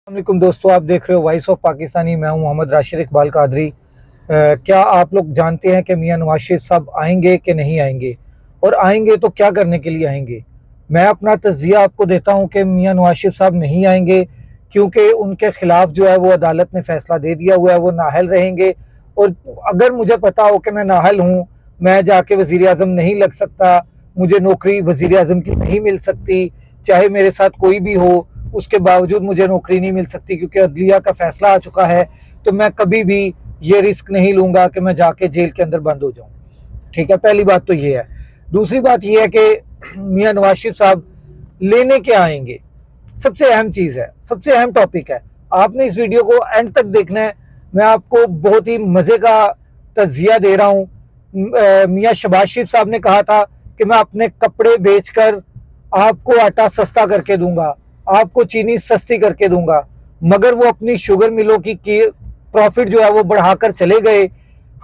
वालेकुम दोस्तों, आप देख रहे हो वॉइस ऑफ पाकिस्तानी। मैं हूं मोहम्मद राशिद इकबाल कादरी। क्या आप लोग जानते हैं कि मियां नवाज शरीफ साहब आएंगे कि नहीं आएंगे, और आएंगे तो क्या करने के लिए आएंगे? मैं अपना तज्जिया आपको देता हूं कि मियां नवाज शरीफ साहब नहीं आएंगे, क्योंकि उनके खिलाफ जो है वो अदालत ने फैसला दे दिया हुआ है, वो नाअहल रहेंगे। और अगर मुझे पता हो कि मैं नाअहल हूँ, मैं जाके वजीर आज़म नहीं लग सकता, मुझे नौकरी वजीर आज़म की नहीं मिल सकती, चाहे मेरे साथ कोई भी हो, उसके बावजूद मुझे नौकरी नहीं मिल सकती क्योंकि अदलिया का फैसला आ चुका है, तो मैं कभी भी ये रिस्क नहीं लूंगा कि मैं जाके जेल के अंदर बंद हो जाऊं। ठीक है, पहली बात तो ये है। दूसरी बात ये है कि मियां नवाज शरीफ साहब लेने के आएंगे, सबसे अहम चीज़ है, सबसे अहम टॉपिक है। आपने इस वीडियो को एंड तक देखना है। मैं आपको बहुत ही मज़े का तजिया दे रहा हूँ। मियां शहबाज शरीफ साहब ने कहा था कि मैं अपने कपड़े बेचकर आपको आटा सस्ता करके दूंगा, आपको चीनी सस्ती करके दूंगा, मगर वो अपनी शुगर मिलों की प्रॉफिट जो है वो बढ़ाकर चले गए।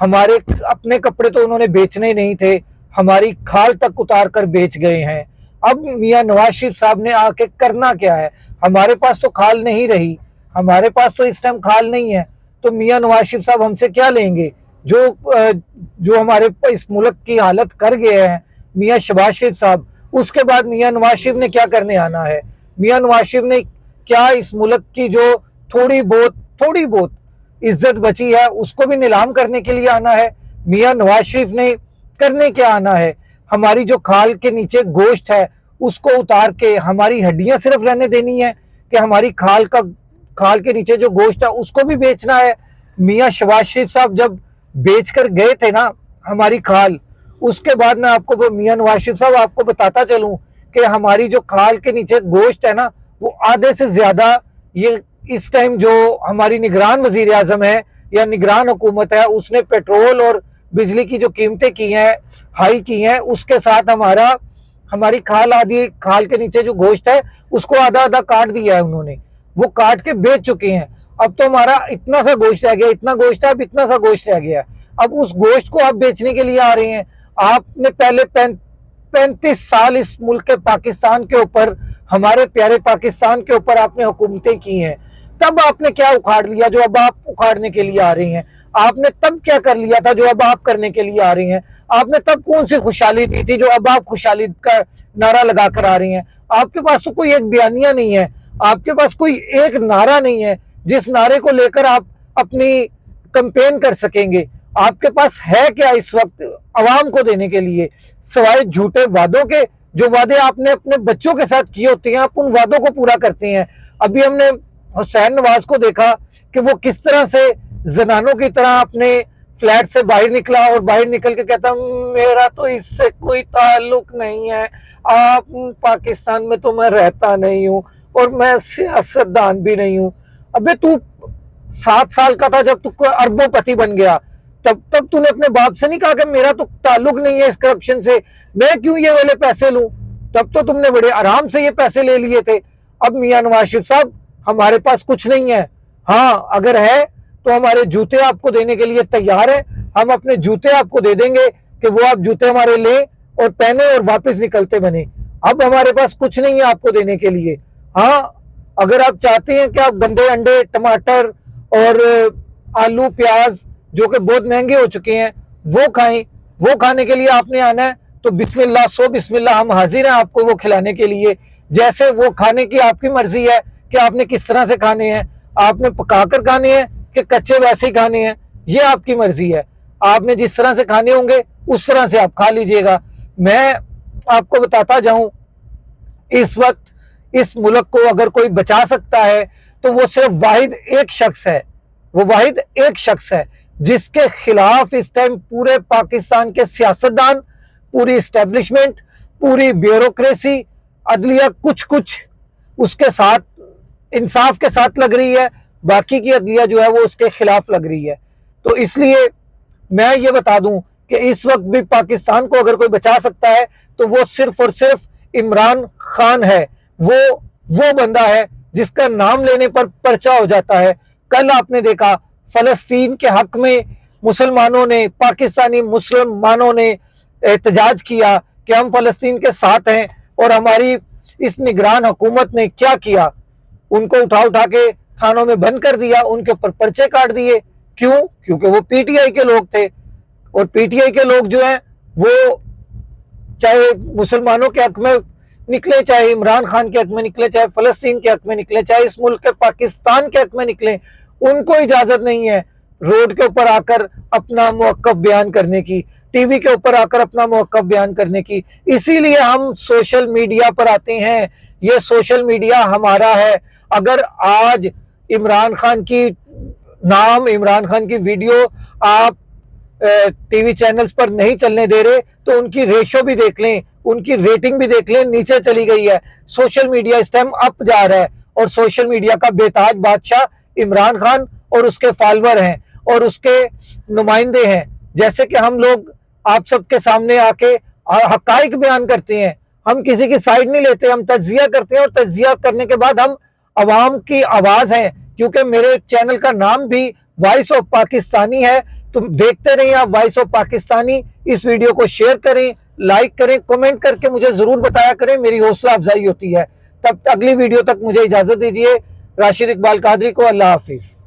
हमारे अपने कपड़े तो उन्होंने बेचने नहीं थे, हमारी खाल तक उतार कर बेच गए हैं। अब मियां नवाज शरीफ साहब ने आके करना क्या है? हमारे पास तो खाल नहीं रही, हमारे पास तो इस टाइम खाल नहीं है, तो मियां नवाज शरीफ साहब हमसे क्या लेंगे? जो हमारे इस मुल्क की हालत कर गए हैं मियां शहबाज शरीफ साहब, उसके बाद मियां नवाज शरीफ ने क्या करने आना है? मियां नवाज शरीफ ने क्या इस मुल्क की जो थोड़ी बहुत इज्जत बची है उसको भी नीलाम करने के लिए आना है? मियां नवाज शरीफ ने करने क्या आना है? हमारी जो खाल के नीचे गोश्त है उसको उतार के हमारी हड्डियां सिर्फ रहने देनी है कि हमारी खाल के नीचे जो गोश्त है उसको भी बेचना है? मियां शहबाज शरीफ साहब जब बेच कर गए थे ना हमारी खाल, उसके बाद मैं आपको मियां नवाज शरीफ साहब आपको बताता चलूं कि हमारी जो खाल के नीचे गोश्त है ना वो आधे से ज्यादा ये इस टाइम जो हमारी निगरान वजीर आजम है या निगरान हुकूमत है उसने पेट्रोल और बिजली की जो कीमतें की हैं, हाई की हैं, उसके साथ हमारी खाल के नीचे जो गोश्त है उसको आधा आधा काट दिया है उन्होंने, वो काट के बेच चुके हैं। अब तो हमारा इतना सा गोश्त रह गया, इतना गोश्त है, अब इतना सा गोश्त रह गया। अब उस गोश्त को आप बेचने के लिए आ रहे हैं। आपने पहले 35 साल इस मुल्क के पाकिस्तान के ऊपर, हमारे प्यारे पाकिस्तान के ऊपर आपने हुकूमतें की हैं, तब आपने क्या उखाड़ लिया जो अब आप उखाड़ने के लिए आ रहे हैं? आपने तब क्या कर लिया था जो अब आप करने के लिए आ रहे हैं? आपने तब कौन सी खुशहाली दी थी जो अब आप खुशहाली का नारा लगा कर आ रहे हैं? आपके पास तो कोई एक बयानिया नहीं है, आपके पास कोई एक नारा नहीं है जिस नारे को लेकर आप अपनी कंपेन कर सकेंगे। आपके पास है क्या इस वक्त अवाम को देने के लिए, सवाए झूठे वादों के? जो वादे आपने अपने बच्चों के साथ किए होते हैं आप उन वादों को पूरा करते हैं। अभी हमने हुसैन नवाज को देखा कि वो किस तरह से जनानों की तरह अपने फ्लैट से बाहर निकला और बाहर निकल के कहता मेरा तो इससे कोई ताल्लुक नहीं है, आप पाकिस्तान में तो मैं रहता नहीं हूँ और मैं सियासतदान भी नहीं हूँ। अबे तू 7 साल का था जब तू अरबोपति बन गया, तब तूने अपने बाप से नहीं कहा कि मेरा तो ताल्लुक नहीं है इस करप्शन से, मैं क्यों ये वाले पैसे लूं? तब तो तुमने बड़े आराम से ये पैसे ले लिए थे। अब मियां नवाज शरीफ साहब हमारे पास कुछ नहीं है, हाँ अगर है तो हमारे जूते आपको देने के लिए तैयार है। हम अपने जूते आपको दे देंगे कि वो आप जूते हमारे लें और पहने और वापस निकलते बने। अब हमारे पास कुछ नहीं है आपको देने के लिए। हाँ, अगर आप चाहते हैं कि आप गंदे अंडे, टमाटर और आलू, प्याज जो कि बहुत महंगे हो चुके हैं वो खाएं, वो खाने के लिए आपने आना है तो बिस्मिल्लाह सो बिस्मिल्लाह, हम हाजिर हैं आपको वो खिलाने के लिए। जैसे वो खाने की आपकी मर्जी है कि आपने किस तरह से खाने हैं, आपने पकाकर खाने हैं कि कच्चे वैसे ही खाने हैं, ये आपकी मर्जी है। आपने जिस तरह से खाने होंगे उस तरह से आप खा लीजिएगा। मैं आपको बताता जाऊं, इस वक्त इस मुल्क को अगर कोई बचा सकता है तो वो सिर्फ वाहिद एक शख्स है, वो वाहिद एक शख्स है जिसके खिलाफ इस टाइम पूरे पाकिस्तान के सियासतदान, पूरी इस्टेब्लिशमेंट, पूरी ब्यूरोक्रेसी, अदलिया कुछ कुछ उसके साथ इंसाफ के साथ लग रही है, बाकी की अदलिया जो है वो उसके खिलाफ लग रही है। तो इसलिए मैं ये बता दूं कि इस वक्त भी पाकिस्तान को अगर कोई बचा सकता है तो वो सिर्फ और सिर्फ इमरान खान है। वो बंदा है जिसका नाम लेने पर पर्चा हो जाता है। कल आपने देखा फलस्तीन के हक में मुसलमानों ने, पाकिस्तानी मुसलमानों ने एहतजाज किया कि हम फलस्तीन के साथ हैं, और हमारी इस निगरान हुकूमत ने क्या किया? उनको उठा उठा के थानों में बंद कर दिया, उनके ऊपर पर्चे काट दिए। क्यों? क्योंकि वो पीटीआई के लोग थे, और पीटीआई के लोग जो हैं वो चाहे मुसलमानों के हक में निकले, चाहे इमरान खान के हक में निकले, चाहे फलस्तीन के हक में निकले, चाहे इस मुल्क के पाकिस्तान के हक में निकले, उनको इजाजत नहीं है रोड के ऊपर आकर अपना मौक़िफ़ बयान करने की, टीवी के ऊपर आकर अपना मौक़िफ़ बयान करने की। इसीलिए हम सोशल मीडिया पर आते हैं। ये सोशल मीडिया हमारा है। अगर आज इमरान खान की नाम, इमरान खान की वीडियो आप टीवी चैनल्स पर नहीं चलने दे रहे, तो उनकी रेशो भी देख लें, उनकी रेटिंग भी देख लें, नीचे चली गई है। सोशल मीडिया इस टाइम अप जा रहा है, और सोशल मीडिया का बेताज बादशाह इमरान खान और उसके फॉलोअर हैं और उसके नुमाइंदे हैं। जैसे कि हम लोग आप सबके सामने आके हकाइक बयान करते हैं, हम किसी की साइड नहीं लेते, हम तज्जिया करते हैं, और तज्जिया करने के बाद हम अवाम की आवाज़ हैं। क्योंकि मेरे चैनल का नाम भी वॉइस ऑफ पाकिस्तानी है। तुम देखते रहिए आप वॉइस ऑफ पाकिस्तानी। इस वीडियो को शेयर करें, लाइक करें, कमेंट करके मुझे ज़रूर बताया करें, मेरी हौसला अफजाई होती है। तब अगली वीडियो तक मुझे इजाज़त दीजिए। राशिद इकबाल कादरी को अल्लाह हाफिज़।